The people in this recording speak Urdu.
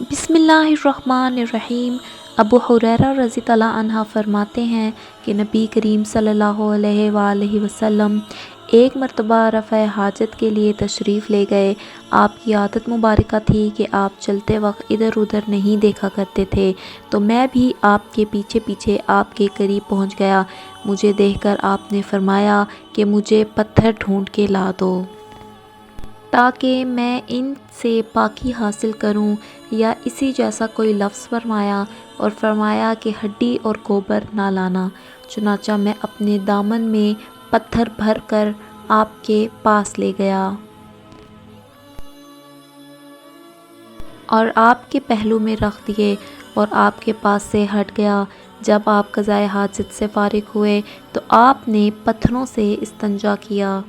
بسم اللہ الرحمن الرحیم۔ ابو ہریرہ رضی اللہ عنہ فرماتے ہیں کہ نبی کریم صلی اللہ علیہ وآلہ وسلم ایک مرتبہ رفع حاجت کے لیے تشریف لے گئے۔ آپ کی عادت مبارکہ تھی کہ آپ چلتے وقت ادھر ادھر نہیں دیکھا کرتے تھے، تو میں بھی آپ کے پیچھے پیچھے آپ کے قریب پہنچ گیا۔ مجھے دیکھ کر آپ نے فرمایا کہ مجھے پتھر ڈھونڈ کے لا دو تاکہ میں ان سے پاکی حاصل کروں، یا اسی جیسا کوئی لفظ فرمایا، اور فرمایا کہ ہڈی اور گوبر نہ لانا۔ چنانچہ میں اپنے دامن میں پتھر بھر کر آپ کے پاس لے گیا اور آپ کے پہلو میں رکھ دیے اور آپ کے پاس سے ہٹ گیا۔ جب آپ قضائے حاجت سے فارغ ہوئے تو آپ نے پتھروں سے استنجا کیا۔